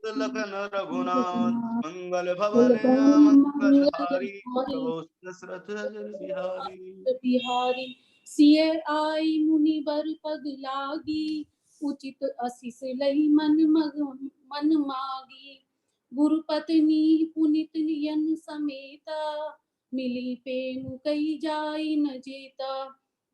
लखन रघुनाथ मंगल भवन मंगल हारी प्रभु दशरथ बिहारी। सिय आई मुनि बर पग लागी, उचित असिस लई मन मागी। गुरु पत्नी पुनित नियन समेता, मिली पेनु कई जाई न जेता।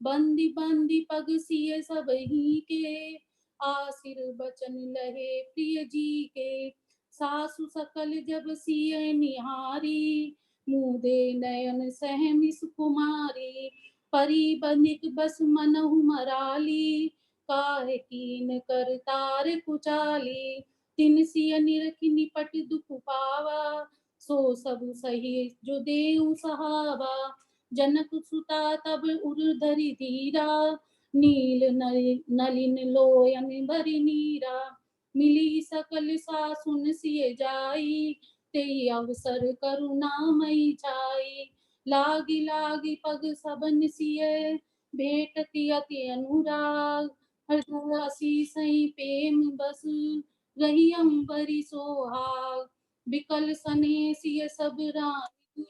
बंदी बंदी पग सिय सब ही के, आसिर बचन लहे प्रिय जी के। सासु सकल जब सिय निहारी, मुदे नयन सहमि सुकुमारी। परी बनिक बस मनहु मराली, काहे कीन कर तार कुचाली। तिन सिय निरखि निपट दुख पावा, सो सब सही जो देऊ सहावा। जनक सुता तब उर धरि धीरा, नील नलिन लोयन भरि नीरा। मिली सकल सासुन सिय जाई, ते अवसर करुणामयी छाई। लागी लागी पग सबन सिय, भेटति अति अनुराग। हरसी सही प्रेम बस, रही अम्बरी सोहाग। बिकल सने सिय सब रानी,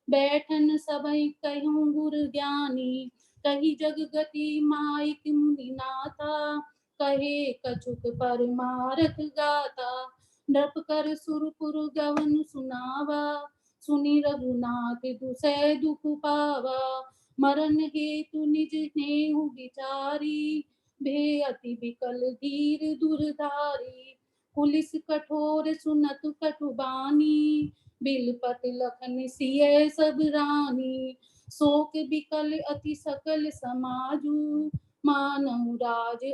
बैठन सबई कहूँ गुर ज्ञानी। कही जग गति माइक मुनि नाथा, कहे कछुक परमारथ गाथा। नृप कर सुरपुर गवन सुनावा, सुनि रघुनाथ दुसै दुख पावा। मरण हेतु निज नेहु विचारी, भे अति बिकल धीर दुर्धारी। पुलिस कठोर सुनत कटु बानी, बिलपत लखन सिय सब रानी। शोक बिकल अति सकल समाजु, मानहु राज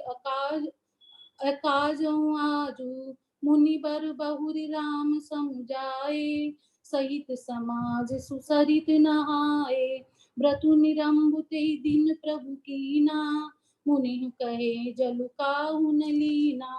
अकाजहु आजु। मुनि बर बहुरि राम समुझाए, सहित समाज सुसरित नहाए। व्रतु निरंबु तेहि दिन प्रभु कीना, मुनि कहे जलु काहु न लीना।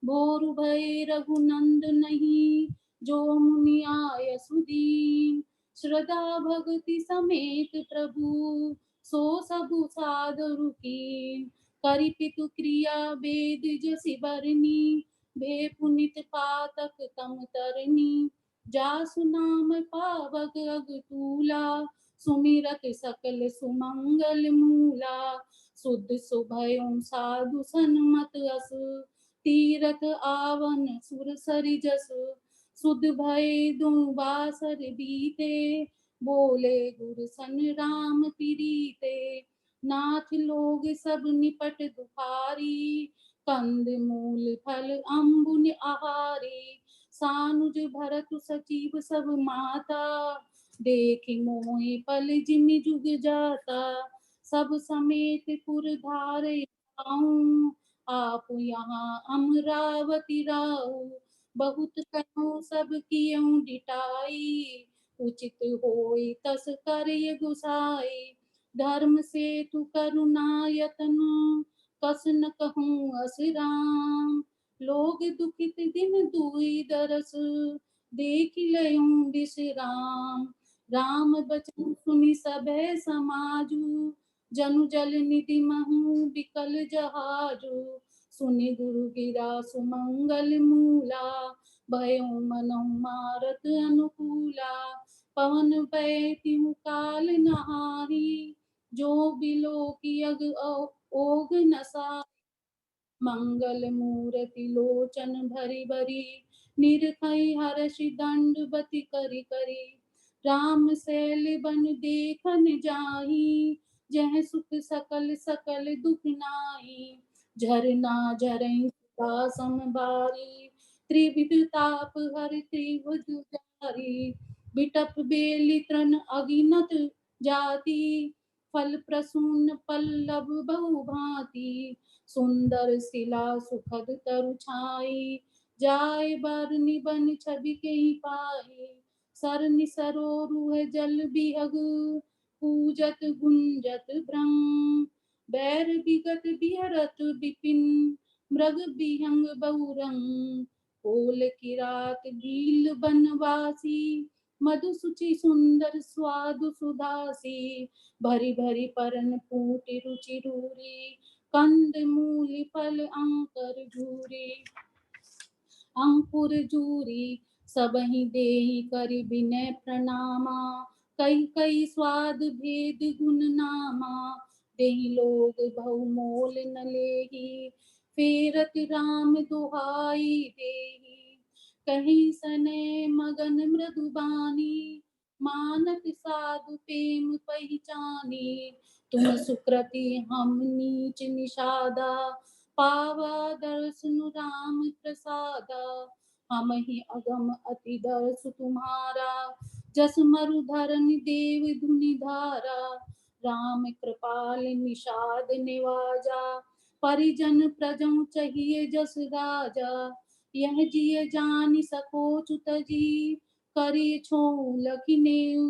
भोरु भये रघुनंद नहीं, जो मुनि आय सुदीन। श्रद्धा भक्ति समेत प्रभु, सो सबु सादरु कीन। करि पितु क्रिया वेद जसि बरनी, भे पुनित पातक तम तरनी। जासु नाम पावक अगतूला, सुमिरत सकल सुमंगल मूला। शुद्ध सुभयउ साधु सन्मत अस, तीरथ आवन सुर सरि जस। शुद्ध भय दुबासर बीते, बोले गुर सन राम प्रीते। नाथ लोग सब निपट दुखारी, कंद मूल फल अम्बुन आहारी। सानुज भरत सचिव सब माता, देखि मोहि पल जिमि जुग जाता। सब समेत पुर धारे आऊँ, आप यहाँ अमरावती राऊ। बहुत कहूँ सब कियऊँ डिटाई, उचित होई तस करिय गुसाई। धर्म सेतु करुणा यतन, कस न कहूँ अस राम। लोग दुखित दिन दुई दरस, देख लयूं विश्राम। राम बचन सुनि सभै समाजु, जनु जल निधि महु बिकल जहाजु। सुनि गुरु गिरा सुमंगल मूला, भयउ मनउ मारत अनुकूला। पवन भय तिहु काल नहारी, जो बिलो की अग ओग नसा। मंगल मूरति लोचन भरी भरी, निरखई हर्षि दंडबति करि करि। राम सैल बन देखन जाहि, जह सुख सकल सकल दुख नाही। झरना झरई सुता समबारी, त्रिविध ताप हर त्रिभुज जारी। बिटप बेलि तृण अगिनत जाति, फल प्रसून पल्लव बहु भांति। सुंदर शिला सुखद तरु छाई, जाय बर निबन छवि केहि पाई। सरनि सरोरुह जल बिहग, पूजत गुंजत ब्रह्म। बैर विगत बिहरत विपिन, मृग बिहंग बहुरंग। ओल किरात भील बनवासी, मधु सुचि सुंदर स्वादु सुधासी। भरी भरी परन पूटि रुचि रूरी, कंद मूल फल अंकर झूरी। अंकुर जूरी सबहि देहि करि विनय प्रणामा। कई कई स्वाद भेद गुण नामा, देहि लोग बहु मोल न लेहि। फेरत राम दुहाई देहि, कहीं सने मगन मृदुबानी। मानत साधु प्रेम पहिचानी, तुम सुकृति हम नीच निषादा। पावा दर्शन राम प्रसादा, हम ही अगम अति दर्श तुम्हारा। जस मरुधरन देव धुनि धारा, राम कृपाल निषाद निवाजा। परिजन प्रजन चाहिए जस राजा, यह जिय जानि सको चुत जी। करिय छो लखि नेउ,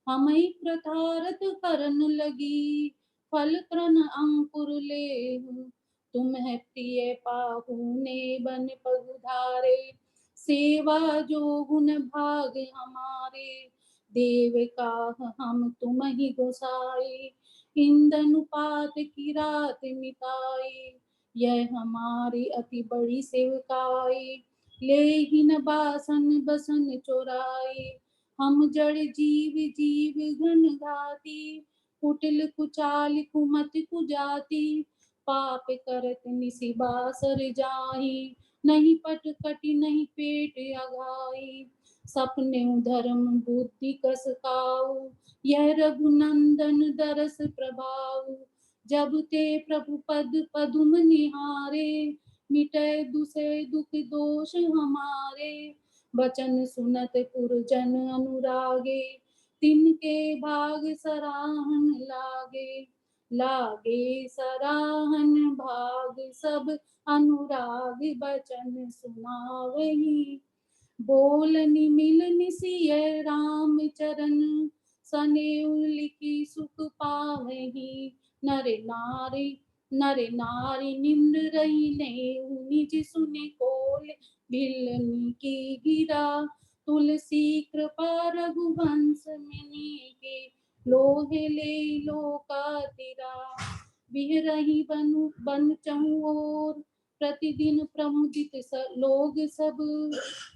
हमई प्रथारत करन लगी। फल क्रन अंकुर लेहु, तुम है प्रिय पाहुने बन पगुधारे। सेवा जो गुण भाग हमारे, देव काह हम तुम ही गोसाई। इंदन पात की रात मिताई, यह हमारी अति बड़ी सेवकाई। ले ही न बासन बसन चोराई, हम जड़ जीव जीव घन घाती। कुटिल कुचाल कुमत कुजाति, पाप करत निसि बासर जाहि। नहीं पट कटि नहीं पेट अघाई, सपने धर्म बुद्धि कस काऊ। यह रघुनंदन दरस प्रभाऊ, जब ते प्रभु पद पदुम निहारे। मिटै दुसे दुख दोष हमारे, बचन सुनत पुरजन अनुरागे। तिनके भाग सराहन लागे, लागे सराहन भाग सब। अनुराग बचन सुनावही, बोल निमिल निसिय राम चरण। सनेउ लिखि सुख पावही, नर नारी नर नारी निंद रही नेउ। निज सुनि कोल बिलनि की गिरा, तुलसी कृपा रघुवंश मुनि के। लोहे ले लोका तिरा, बिहरहि बनु बन चहु ओर। प्रतिदिन प्रमुदित लोग सब,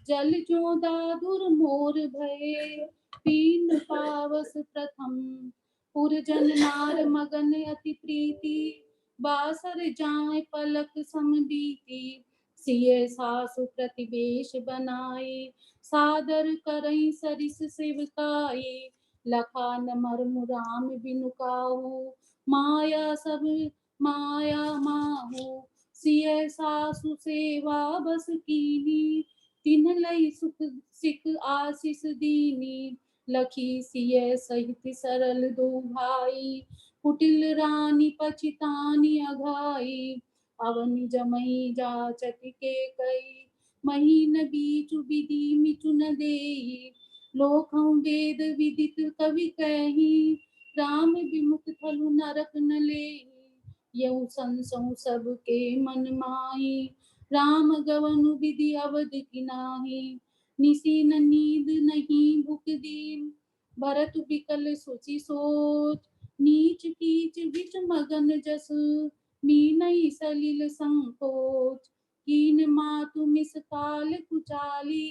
जल जो दादुर मोर भये। पीन पावस प्रथम पुरजन नार मगन अति प्रीति। बासर जाय पलक सम बीती, सिय सासु प्रतिवेश बनाई। सादर करई सरिस सेवकाई, लखान मर्म राम बिनु काहू। माया सब माया माहू, सिय सासु सेवा बस कीनी। तिन्ह लई सुख सिख आशीष दीनी, लखी सिय सहित सरल दो भाई। कुटिल रानी पछितानी अघाई, अवनि जमई जाचक के कई। महीन बीचु विधि मिचु न देई, लोकहु वेद विदित कवि कही। राम विमुख थलु नरक न लेई, यऊ संसौ सबके मन माही। राम गवनु विधि अवध की नाही, निसी न नींद नहीं भुख दीन। भरत बिकल सोचि सोच, नीच कीच बिच मगन जस। मीनई सलिल संकोच, कीन मातु मिस काल कुचाली।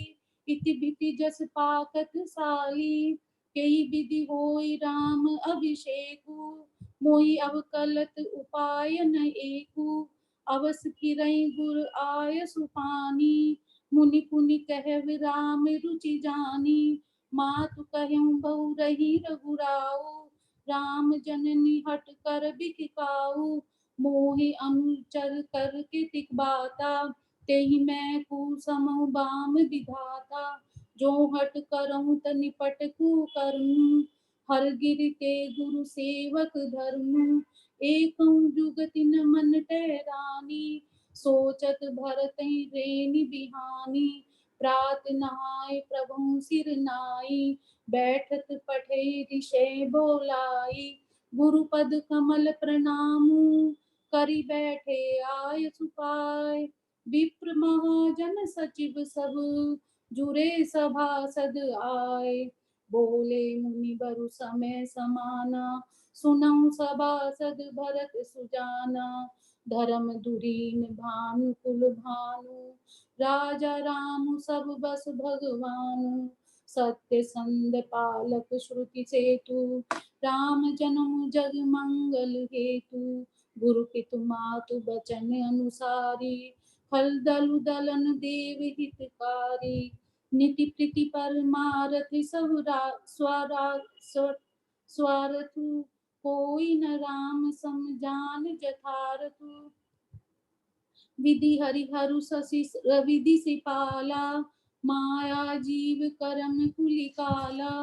इति बिति जस पाकत साली, कई विधि होई राम अभिषेकु। मोहि अवकलत उपाय न एकु, अवस किरई गुर आय सुपानी। मुनि पुनि कहव राम रुचि जानी, मातु कहूँ बहु रही रघुराऊ। राम जननी हट कर बिकिकाऊ, मोहि अनुचर कर के तिक बाता। तेहि मैं कुसमउ बाम विधाता, जो हट करऊँ त निपट कुकर्म। हर गिरि ते गुरु सेवक धर्म, एकउ जुगति न मन टहरानी। सोचत भरतहि रेनि बिहानी, प्रात नहाय प्रभु सिर नाई। बैठत पठे ऋषि बोलाई, गुरुपद कमल प्रणामु। करि बैठे आय सुपाय, विप्र महाजन सचिव सब। जुरे सभासद आय, बोले मुनि बरु समय समाना। सुनऊ सभासद भरत सुजाना, धर्म धुरीन भानु कुल भानु, राजा राम सब बस भगवानु। सत्य संग पालक श्रुति सेतु, राम जन्म जग मंगल हेतु। गुरु पितु मातु बचन अनुसारी, फल दलु दलन देव हितकारी। नीति प्रीति परमारथ सब स्वारथु, कोई न राम सम जान जठारथु। विधि हरिहरु शशि विधि सिपाला, माया जीव करम कुलिकाला।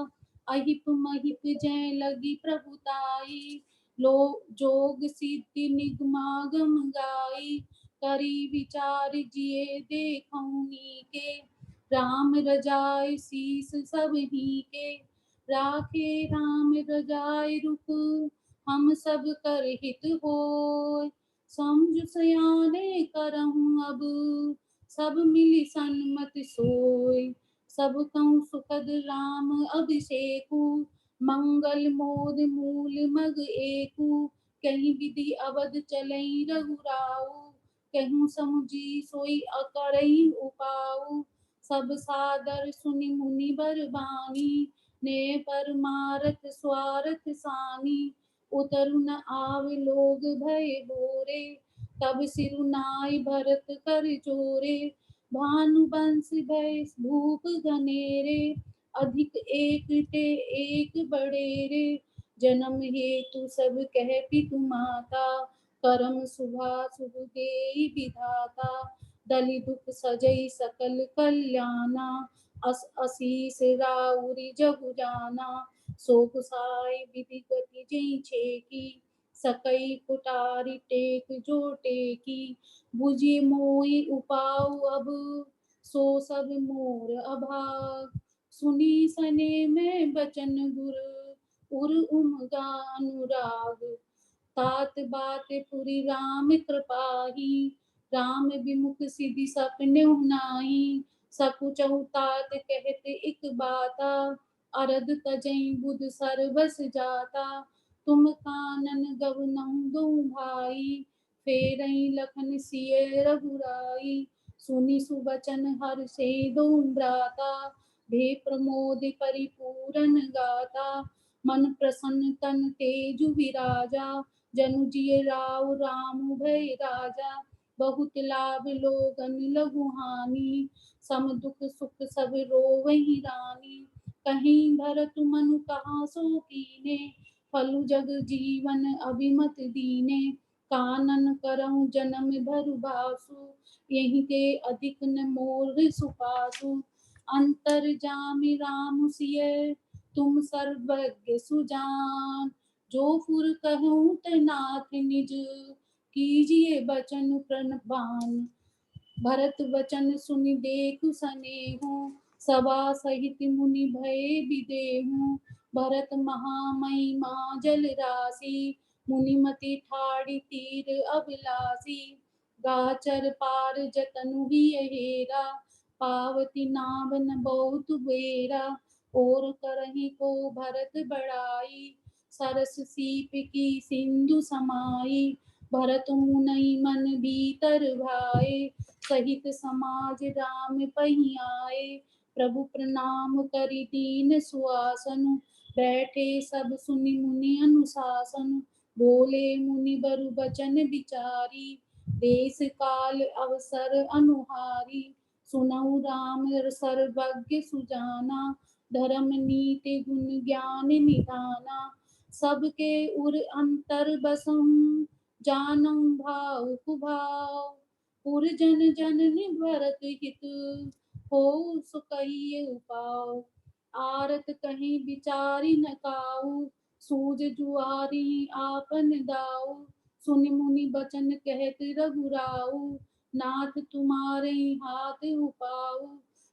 अहिप महिप जय लगी प्रभुताई, लो जोग सिद्धि निगमागम गाई। करी विचार जिए देखऊँ के, राम रजाय शीस सब ही के। राखे राम रजाय रुख, हम सब कर हित होय। समझ सयाने करहूँ अब, सब मिली सन्मति सोय। सब कहूँ सुखद राम अभिषेकु, मंगल मोद मूल मग एकु। कहीं विधि अवध चलई रघुराऊ, कहूँ समुझी सोई अकरई उपाऊ। सब सादर सुनि मुनि बर बानी, ने परमारथ स्वारथ सानी। उतरु न आवे लोग भय बोरे, तब सिरुनाई भरत कर जोरे। भानुवंश भय भूप घनेरे, अधिक एक ते एक बड़ेरे। जन्म हेतु सब कह पितु माता, करम शुभा शुभ देई विधाता। दलि दुख सजई सकल कल्याणा, असीस राउरी जगु जाना। सो गुसाई विधि गति जई छेकी, सकई कुटारी टेक जो टेकी। बुझे मोहि उपाऊ अब, सो सब मोर अभाग। सुनी सने में बचन गुर, उर उमगा अनुराग। तात बात पुरी राम कृपाही, राम विमुख सिद्धि सपने नाही। सकुचहु तात कहत इक बाता, अरद तजई बुध सरबस जाता। तुम कानन गवनहु दो भाई, फेरई लखन सिय रघुराई। सुनि सुबचन हर्षे दो भ्राता, भे प्रमोद परिपूरन गाता। मन प्रसन्न तन तेजु विराजा, जनु जिय राव राम भय राजा। बहुत लाभ लोगन लघु हानि, सम दुख सुख सब रोवहि रानी। कहीं भरत मनु कहा सो कीने, फलु जग जीवन अभिमत दीने। कानन करहु जन्म भरु बासु, यही ते अधिक न मोर सुपासु। अंतर जामि राम सिय, तुम सर्वज्ञ सुजान। जो फुर कहूँ ते नाथ निज, कीजिए बचन प्रणवान। भरत वचन सुनि देखु सनेहु, सभा सहित मुनि भय विदेहु। भरत महामहिमा जल राशि, मुनिमति ठाड़ी तीर अभिलाषी। गाचर पार जतनु ही हेरा, पावती नाव न बहुत बेरा। और करहि को भरत बड़ाई, सरस सीप की सिंधु समाई। भरत मुनि मन भीतर भाए, सहित समाज राम पही आए। प्रभु प्रणाम करि दीन सुआसन, बैठे सब सुनि मुनि अनुशासन। बोले मुनि बरु बचन विचारी, देश काल अवसर अनुहारी। सुनहु राम सर्वज्ञ सुजाना, धर्म नीति गुण ज्ञान निधाना। सबके उर अंतर बसहु, जानहु भाव कुभाव। पुर जन जननि भरत हित, हो सु कहिए उपाव। आरत कहीं विचारी न काऊ, सूझ जुआरी आपन दाऊ। सुनि मुनि बचन कहत रघुराऊ, नाथ तुम्हारे हाथ उपाऊ।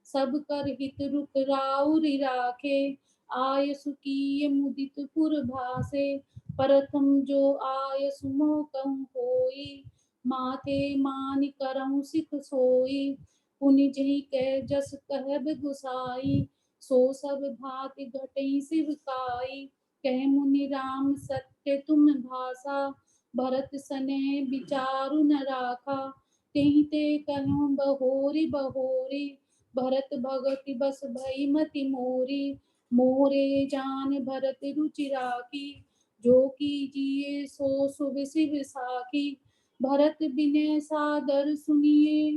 सब कर हित रुक राउरि राखे, आय सुकीय मुदित पुर भासे। प्रथम जो आय सुमो कहूँ होई, माथे मान करहु सिख सोई। पुनि जहि कह जस कहब गुसाई, सो सब भाति घटई शिव काई। कह मुनि राम सत्य तुम भाषा, भरत सने विचारु न राखा, तेहि ते कहूँ बहोरी बहोरी। भरत भगति बस भई मति मोरी, मोरे जान भरत रुचि राखी। जो की जिए सो सुभ शिव साखी, भरत बिने सादर सुनिए,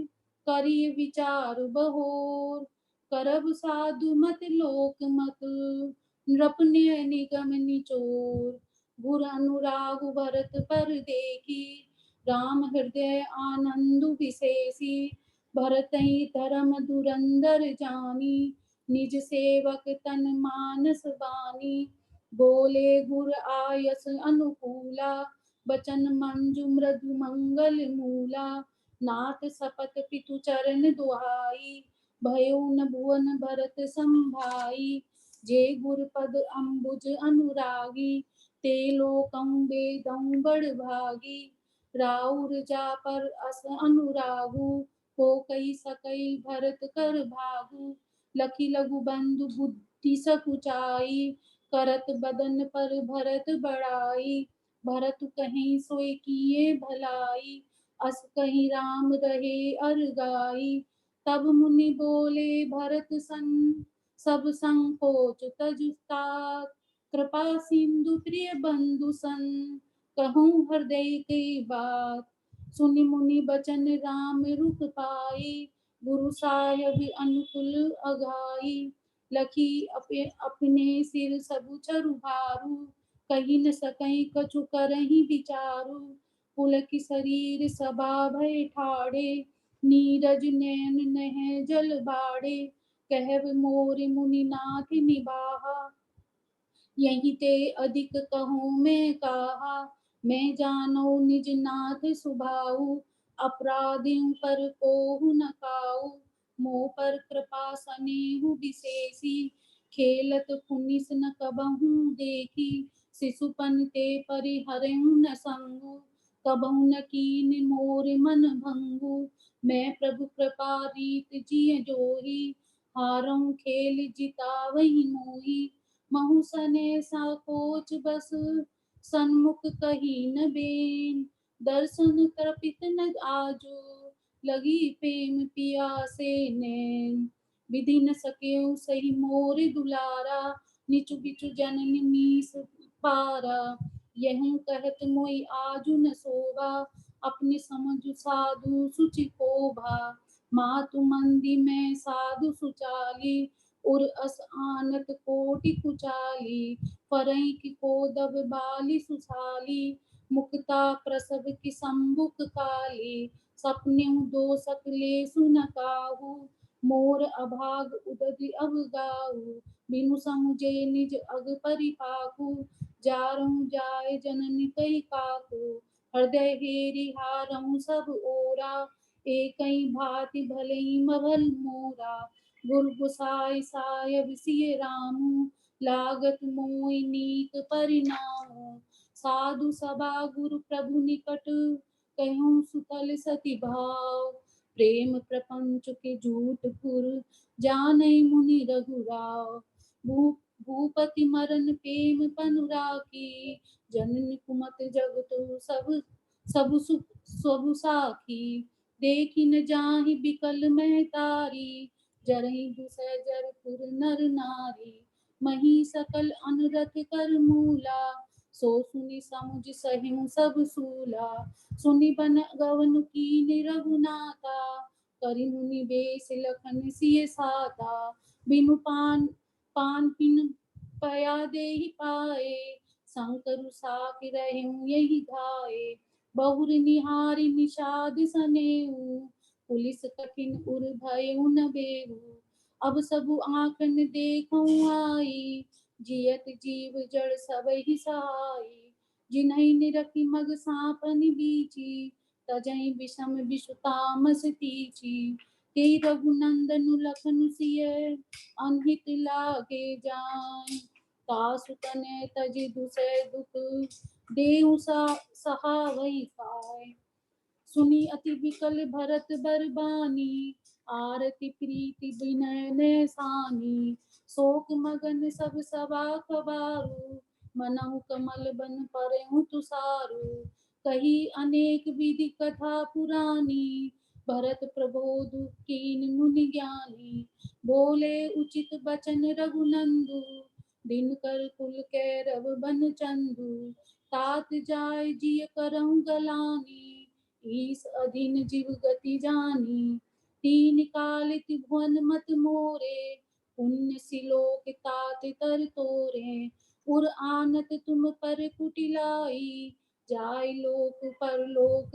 करिय विचार बहोर। करब साधु मत लोक मत, नृपन्य निगम निचोर। गुर अनुराग भरत पर देखी, राम हृदय आनंद विशेषी। भरतहि धर्म धुरंधर जानी, निज सेवक तन मानस बानी। बोले गुर आयस अनुकूला, बचन मंजु मृदु मंगल मूला। नाथ सपत पितु चरण दुहाई, भयो न भुवन भरत संभाई। जे गुर पद अम्बुज अनुरागी, ते लोकं वेदं बड़ भागी। राउर जा पर अस अनुरागु, को कई सकई भरत कर भागु। लखी लघु बंधु बुद्धि सकुचाई, करत बदन पर भरत बड़ाई। भरत कहीं सोई किए भलाई, अस कहीं राम रहे अर गाई। तब मुनि बोले भरत सन, सब संकोच तज तात। कृपा सिंधु प्रिय बंधु सन, कहूँ हृदय की बात। सुनि मुनि बचन राम रुख पाई, गुरु साहिब अनुकूल अघाई। लखी अपने सिर सबु चरु भारू, कही न सकई कछु करही विचारु। पुलक शरीर सबा भय ठाड़े, नीरज नैन नह जल बाड़े। कहब मोर मुनि नाथ निबाहा, यही ते अधिक कहूँ मैं कहा। मैं जानो निज नाथ सुभाऊ, अपराधियों पर कोहु न काऊ। मोह पर कृपा सनेहु विशेषी, खेलत पुनिस न कबहू देखी। शिशुपन ते परिहरहु न संगु, कबहू न कीन मोर मन भंगु। मैं प्रभु कृपा रीत जिय जोही, हारऊँ खेल जितावही मोही। महु सने सा कोच बस, सन्मुख कही न बेन। दर्शन तृपित न आजो, लगी प्रेम पियासे नैन। विधि न सकेउ सही मोर दुलारा, निचु बिचु जननी मीस पारा। यहूँ कहत मोहि आजु न शोभा, अपने समझ साधु सुचि कोभा। मातु मंदी में साधु सुचाली, उर अस आनत कोटि कुचाली। परई की कोदब बाली सुसाली, मुक्ता प्रसव की संबुक काली। सपनेउ दो सकले सुन काहू, मोर अभाग उदधि अब गाऊ। बिनु समुझे निज अग परिपाकू, जारहूँ जाय जननी कई काकू। हृदय हेरि हारहूँ सब ओरा, एकई भांति भलई मभल मोरा। गुर गुसाई सायब सिय रामू, लागत मोहि नीक परिणामु। साधु सभा गुरु प्रभु निकट, कहूँ सुतल सती भाव। प्रेम प्रपंच के झूठ पुर, जानई मुनि रघुराव। भूपति मरन प्रेम पनु राखी, जननी कुमत जगत सब साखी। देखी न जाहि बिकल महतारी, जरहि दुसह जरपुर नर नारी। मही सकल अनुरथ कर मूला, सो सुनि समुझ सहिं सब सूला। सुनि बन गवन कीनि रघुनाथा, करि मुनि बेस लखन सिय साता। बिनु पान पिन पया देहि पाए, शंकर साखि रहूं यही धाये। बहुर निहारी निषाद सनेऊ, पुलिस कठिन उर भयउ न बेहू। अब सबु आँखन देखऊँ आई, जियत जीव जड़ सबहि सहाई। जिन्हई निरखी मग सापन बीची, तजहि विषम विषु तामस तीची। ते रघुनंदन लखन सिय, अनहित लागे जाय। तासु तनय तजि दुसह दुख, देहु सहावै पाय। सुनी अति विकल भरत बरबानी, आरती प्रीति विनय नैसानी। शोक मगन सब सभा कबारू, मनहु कमल बन परहु तुसारू। कही अनेक विधि कथा पुरानी, भरत प्रबोध कीन मुनि ज्ञानी। बोले उचित बचन रघुनंदु, दिन कर कुल कैरव बन चंदु। तात जाय जिय करहु गलानी, ईस अधीन जीव गति जानी। तीन काल त्रिभुवन मत मोरे, पुण्य सिलोक तात तर तोरे। उर आनत तुम पर कुटिलाई, जाय लोक परलोक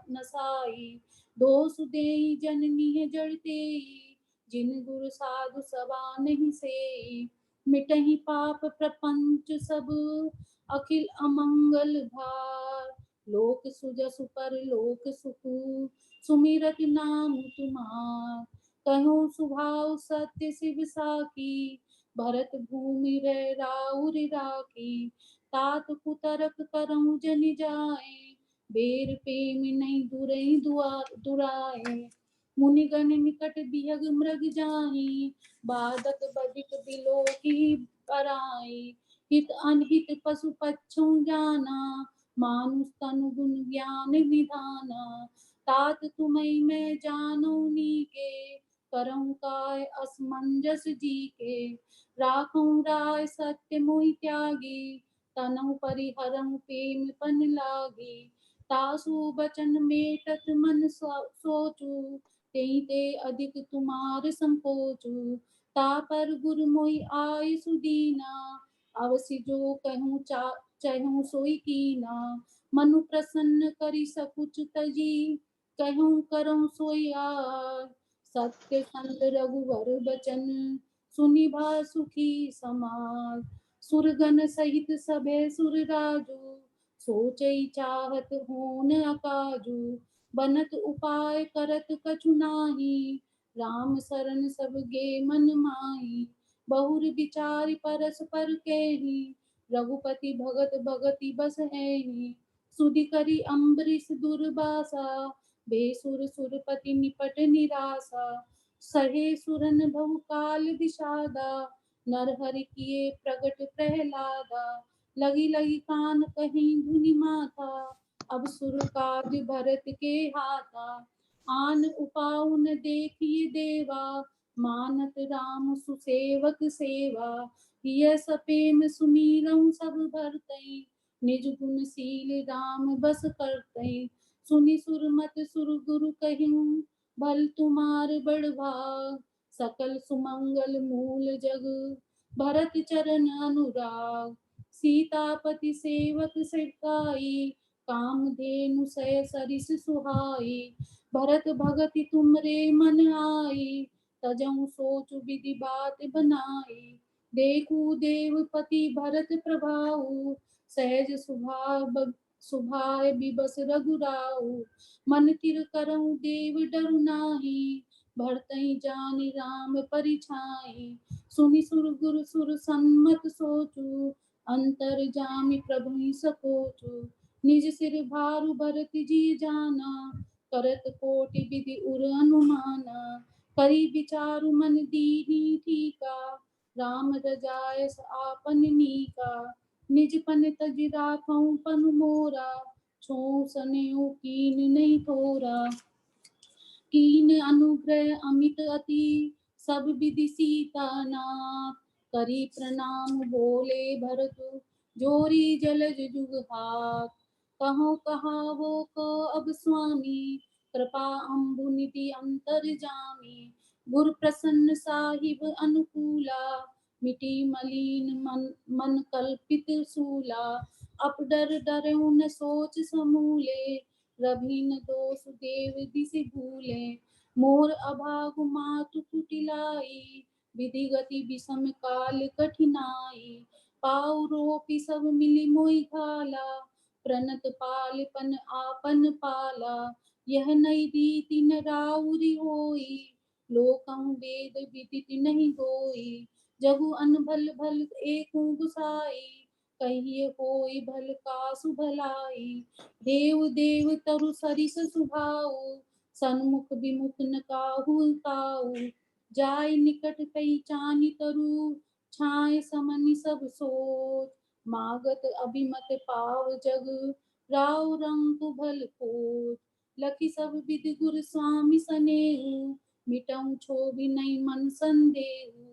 नसाई। दोष देई जननी है जड़तेई, जिन गुरु साधु सभा नहीं सेई। मिटहि पाप प्रपंच सब, अखिल अमंगल भार। लोक सुजसु पर लोक सुखु, सुमिरत नाम तुम्हार। कहूँ स्वभाव सत्य शिव साकी, भरत भूमि रे राउर राखी। तात कुतरक करऊँ जन जाए, बेर प्रेम नहीं दुराए। मुनिगण निकट बिहग मृग जाहि, बाधक बधिक बिलो की पराई। हित अनहित पशु पक्षु जाना, मानुष तनु गुण ज्ञान निधाना। तात तुम्हें मैं जानो नीके, करऊँ काय असमंजस जी के। राखूं राय सत्य मोहि त्यागी, तनहु परिहरऊँ प्रेम पन लागी। तासु बचन मेटत मन सोचू, तेहि ते अधिक तुम्हार संकोचू। तापर गुरु मोहि आय सुदीना, अवसि जो कहूँ चहूँ सोई कीना। मनु प्रसन्न करि सकुच तजी, कहूँ करऊँ सोई आय। सत्य संत रघुवर बचन, सुनि भा सुखी समाज। सुरगण सहित सभे सुर राजू, सोचई चाहत होन अकाजू। बनत उपाय करत कछु नाही, राम शरण सब गे मन माही। बहुर विचार परस्पर केहि, रघुपति भगत भगति बस हेहि। सुधि करी अम्बरीश दुर्वासा, बेसुर सुरपति निपट निरासा। सहे सुरन बहु काल विषादा, नरहरि किए प्रगट प्रहलादा। लगी लगी कान कहीं धुनि माथा, अब सुर काज भरत के हाथा। आन उपाउ न देखिए देवा, मानत राम सुसेवक सेवा। यह सपेम सुमीरऊँ सब भरतई, निज गुण शील राम बस करतई। सुनि सुरमत सुर गुरु कहिऊँ, भल तुम्हार बड़ भाग। सकल सुमंगल मूल जग, भरत चरण अनुराग। सीतापति सेवक सिरकाई, कामधेनु सय सरिस सुहाई। भरत भगति तुमरे मन आई, तजहु सोचु विधि बात बनाई। देखू देवपति भरत प्रभाऊ, सहज सुभाय बिबस रघुराऊ। मन तिर करऊँ देव डरु नाही, भरतहि जानि राम परिछाई। सुनि सुर गुरु सुर सन्मत सोचू, अंतर्जामी प्रभु सकोचू। निज सिर भारु भरत जी जाना, करत कोटि विधि उर अनुमाना। करी विचारु मन दीनी ठीका, राम रजाय आपन नीका। निज पन तज राखऊँ पन मोरा, छों सनेऊ कीन नहीं थोरा। कीन अनुग्रह अमित अति, सब विधि सीता नाथ। करी प्रणाम बोले भरतु, जोरी जलज जुग हाथ। कहो कहावो को अब स्वामी, कृपा अम्बु निधि अंतर जामी। गुर प्रसन्न साहिब अनुकूला, मिटी मलिन मन कल्पित सूला। अप डर डरऊ न सोच समूले, रवि न दोष देव दिसि भूले। मोर अभागु मातु कुटिलाई, विधि गति विषम काल कठिनाई। पाउ रोपि सब मिली मोहि घाला, प्रणत पालपन आपन पाला। यह नई रीति न राउरी होई, लोकं वेद विदित नहीं होई। जगु अनभल भल एकु गुसाई, कहिए होई भल कासु भलाई। देव देव तरु सरिस सुभाऊ, सन्मुख विमुख न काहू ताऊ। जाय निकट पहचानि तरु, छाय समनि सब सोच। मागत अभिमत पाव जग, राव रंग भल खोज, लखी सब विधि गुर स्वामी सनेहु, मिटऊं छोभी नहीं मन संदेहु।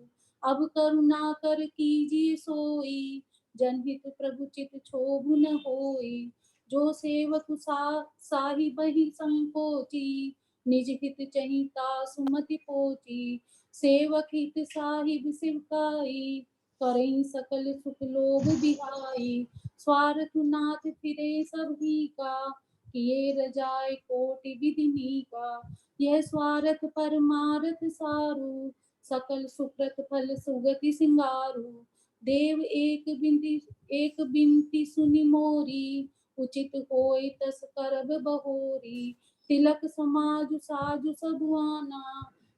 अब करुणा कर कीजिए सोई, जनहित प्रभु चित क्षोभ न होई। जो सेवक साहि बही संकोची, निज हित चहिता सुमति पोची। सेवक हित साहिब सिवकाई, करें सकल सुख लोभ बिहाई। स्वार्थ नाथ फिरे सब ही का, किए रजाए कोटि विधि का। यह स्वार्थ परमार्थ सारू, सकल सुकृत फल सुगति सिंगारू। देव एक बिनती सुनि मोरी, उचित होय तस करब बहोरी। तिलक समाज साजु सदुआना,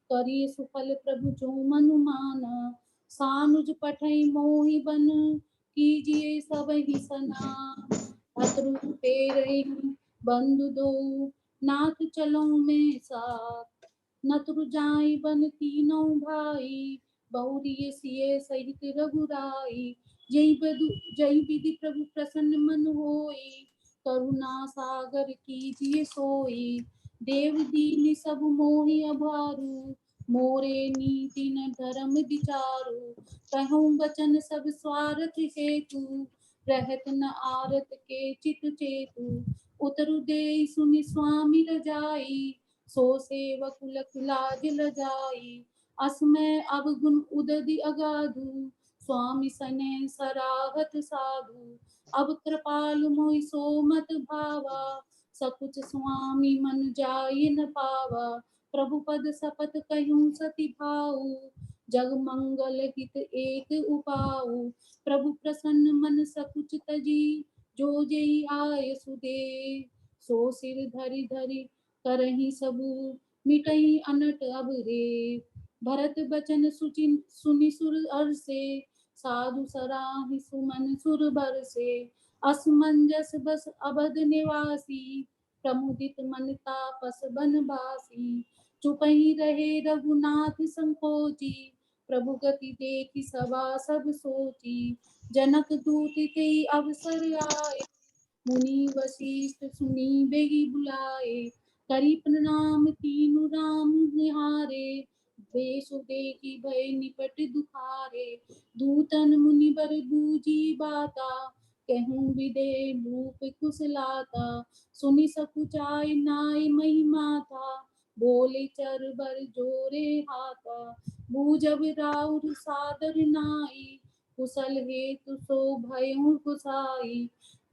करिय सुफल प्रभु जो मनु माना। सानुज पठई मोहि बन, कीजिए सब ही सना। अतरु तेरहि बंधु दो, नाथ चलो में साथ। नतुर जाई बन तीनों भाई, बहुरिय सिय सहित रघुराई। जय विधि प्रभु प्रसन्न मन होई, करुणा सागर कीजिए सोई। देव दीन सब मोहि अभारू, मोरे नीति न धर्म विचारू। कहूँ बचन सब स्वार्थ हेतु, रहत न आरत के चित चेतु। उतरु दे सुनि स्वामी रजाई, सो सेवक लख लाज लजाई। असमय अवगुण उदधि अगाधु, स्वामी सने सराहत साधु। अब कृपालु मोहि सो मत भावा, सकुच स्वामी मन जाय न पावा। प्रभु पद सपत कहूँ सति भाऊ, जग मंगल हित एक उपाऊ। प्रभु प्रसन्न मन सकुच तजी, जो जई आय सुदे। सो सिर धरि धरि करहि सबू, मिटई अनट अब रे। भरत बचन सुनि सुर हर्षे, साधु सराहि सुमन सुर बरसे। असमंजस बस अवध निवासी, प्रमुदित मन तापस बनवासी। चुपहि रहे रघुनाथ संकोची, प्रभु गति देखि सभा सब सोची। जनक दूत तेई अवसर आए, मुनि वशिष्ठ सुनी बेगी बुलाए। करी प्रणाम तीनु राम निहारे, बेसु देखी भय निपट दुखारे। दूतन मुनि बर बूझी बाता, कहूँ विदे भूप कुशलाता। सुनि सकुचाय नाय महिमा था, बोले चर बर जोरे हाथा। बूझब राउर सादर नाई, कुशल हेतु सो भयउ कुसाई।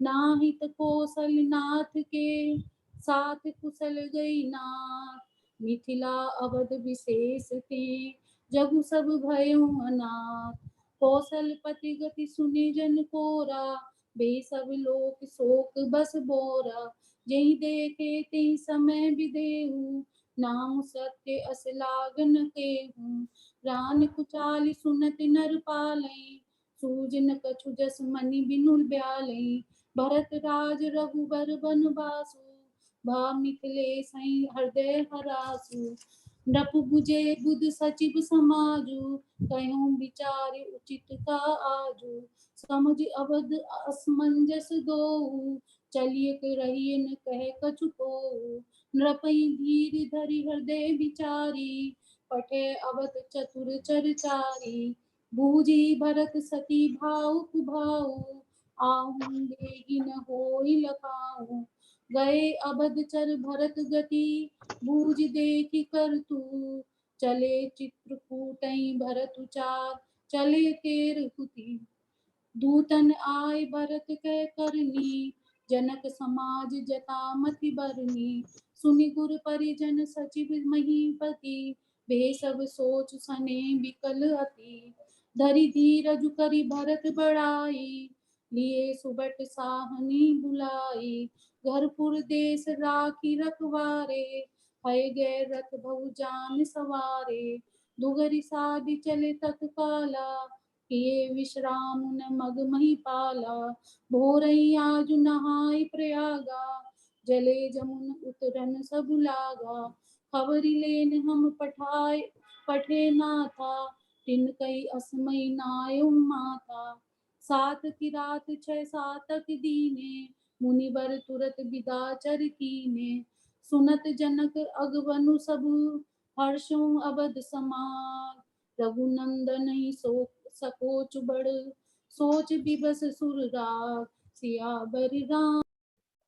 नाहित कौशल नाथ के, साथ कुशल गई नाथ। मिथिला अवध विशेष ते, जगु सब भयउ अनाथ। कौशलपति गति सुनि जन कोरा, बे सब लोक शोक बस बोरा। यही देखे ते समय विदेहु, नाम सत्य अस लागन केहू। रान कुचाल सुनत नर पालई, सूजन कछु जस मनि बिनु ब्यालई। भरत राज रघुबर बनवासु, भा मिथिलेश हृदय हरासु। नृप बुझे बुध सचिव समाजु, कह्यों विचार उचित का आजु। समझ अवध असमंजस दोऊ, चलिए रहिए न कह कछु कोऊ। नृपहि धीर धरि हृदय विचारी, पठे अवध चतुर चरचारी। बूझी भरत सती भावुक भाऊ, आहूँ देहि न होई लखाऊँ। गए अवध चर भरत गति, बूझ देखि कर तू। चले चित्रकूटहि भरत चार, चले केर हुति। दूतन आय भरत कह करनी, जनक समाज जतामति बरनी। सुनि गुर परिजन सचिव महीपति, वे सब सोच सने विकल अति। धरि धीरज करि भरत बड़ाई, लिए सुबट साहनी बुलाई। घरपुर देश राखी रखवारे, भय गए रथ भउ जान सवारे। दुघरि साधि चले तत्काला, किए विश्राम न मग महिपाला। भोरहि आजु नहाय प्रयागा, जले जमुन उतरन सब लागा। खबरि लेन हम पठे नाथा, तिनकई असमय नाय माता। सात की रात 6 सातक दीने, मुनिवर तुरत विदाचर कीने, सुनत जनक अगवनु सब, हर्षों अवध समार। रघुनंदन ही सो सकोच बड़, सोच विबस सुर राग, सियावर राम।